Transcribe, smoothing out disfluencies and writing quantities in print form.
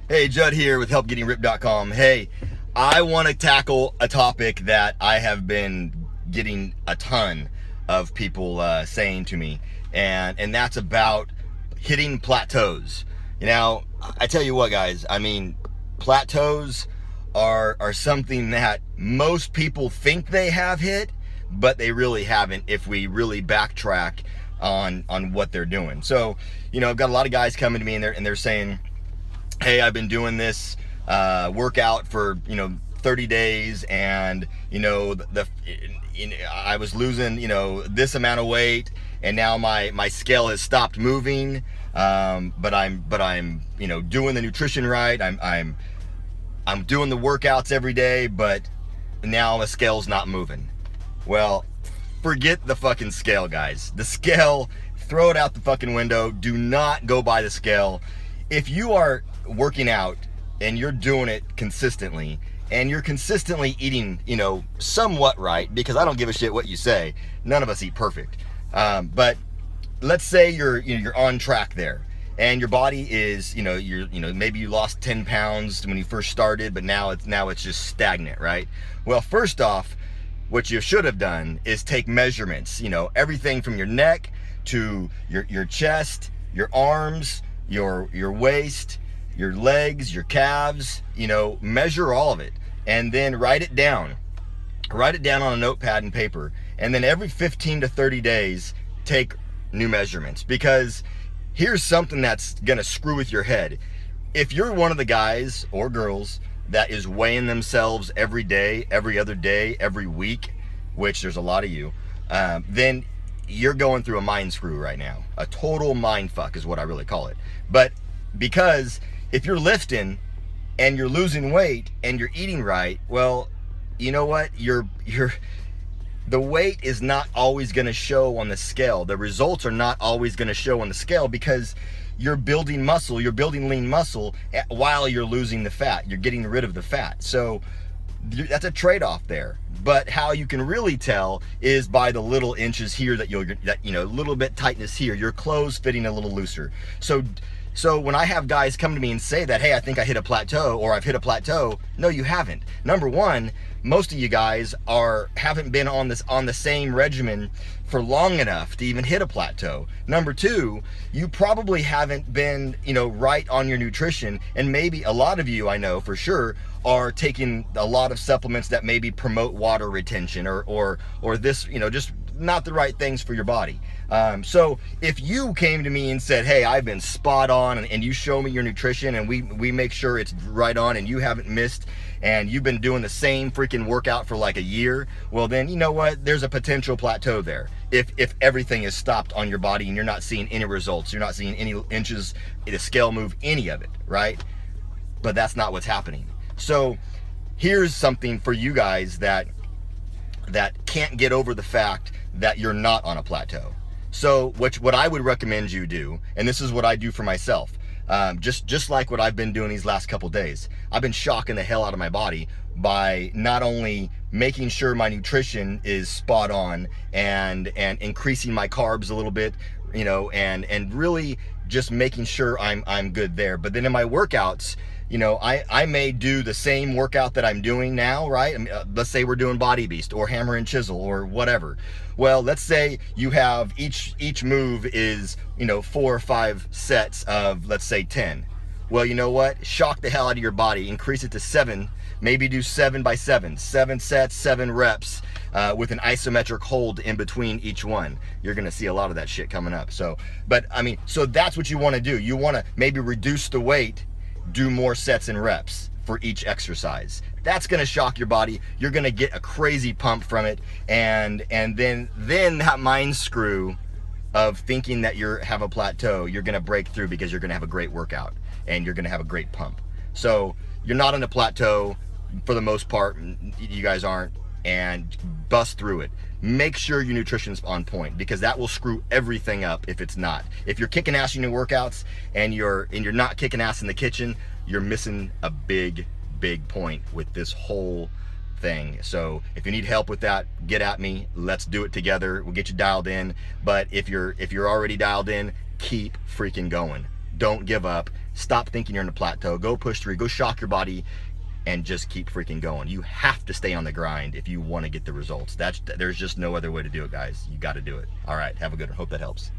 Hey, Judd here with HelpGettingRipped.com. Hey, I want to tackle a topic that I have been getting a ton of people saying to me, and that's about hitting plateaus. Now, I tell you what, guys. I mean, plateaus are something that most people think they have hit, but they really haven't. If we really backtrack on what they're doing, so I've got a lot of guys coming to me and they're saying, hey, I've been doing this workout for 30 days, and I was losing this amount of weight, and now my scale has stopped moving. But I'm doing the nutrition right. I'm doing the workouts every day, but now the scale's not moving. Well, forget the fucking scale, guys. The scale, throw it out the fucking window. Do not go by the scale. If you are working out and you're doing it consistently, and you're consistently eating, somewhat right, because I don't give a shit what you say. None of us eat perfect. But let's say you're on track there, and your body is, maybe you lost 10 pounds when you first started, but now it's just stagnant, right? Well, first off, what you should have done is take measurements, everything from your neck to your chest, your arms, your waist, your legs, your calves, measure all of it, and then write it down on a notepad and paper. And then every 15 to 30 days, take new measurements, because here's something that's gonna screw with your head. If you're one of the guys or girls that is weighing themselves every day, every other day, every week, which there's a lot of you, then you're going through a mind screw right now. A total mind fuck is what I really call it. But because if you're lifting and you're losing weight and you're eating right, well, you know what? The weight is not always going to show on the scale. The results are not always going to show on the scale, because you're building muscle, you're building lean muscle while you're losing the fat. You're getting rid of the fat. So that's a trade-off there. But how you can really tell is by the little inches here that little bit tightness here, your clothes fitting a little looser. So when I have guys come to me and say that, hey, I think I hit a plateau, or I've hit a plateau, no, you haven't. Number one, most of you guys haven't been on the same regimen for long enough to even hit a plateau. Number two, you probably haven't been, right on your nutrition, and maybe a lot of you, I know for sure, are taking a lot of supplements that maybe promote water retention or this, just not the right things for your body. So if you came to me and said, hey, I've been spot on, and you show me your nutrition, and we make sure it's right on, and you haven't missed, and you've been doing the same freaking workout for like a year, well then, you know what, there's a potential plateau there. If everything is stopped on your body and you're not seeing any results, you're not seeing any inches, the scale move, any of it, right? But that's not what's happening. So here's something for you guys that can't get over the fact that you're not on a plateau. So what I would recommend you do, and this is what I do for myself, just like what I've been doing these last couple days, I've been shocking the hell out of my body by not only making sure my nutrition is spot on and increasing my carbs a little bit, and really just making sure I'm good there. But then in my workouts, I may do the same workout that I'm doing now, right? I mean, let's say we're doing Body Beast or Hammer and Chisel or whatever. Well, let's say you have each move is, 4 or 5 sets of, let's say 10. Well, you know what? Shock the hell out of your body, increase it to 7, maybe do 7 by 7, 7 sets, 7 reps, with an isometric hold in between each one. You're gonna see a lot of that shit coming up. So that's what you wanna do. You wanna maybe reduce the weight, do more sets and reps for each exercise. That's gonna shock your body. You're gonna get a crazy pump from it, and then that mind screw of thinking that you have a plateau, you're gonna break through, because you're gonna have a great workout and you're gonna have a great pump. So you're not on a plateau for the most part. You guys aren't, and bust through it. Make sure your nutrition's on point, because that will screw everything up if it's not. If you're kicking ass in your workouts and you're not kicking ass in the kitchen, you're missing a big point with this whole thing. So if you need help with that, get at me. Let's do it together. We'll get you dialed in. But if you're already dialed in, keep freaking going. Don't give up. Stop thinking you're in a plateau. Go push through. Go shock your body, and just keep freaking going. You have to stay on the grind if you want to get the results. There's just no other way to do it, guys. You got to do it. All right, have a good one. Hope that helps.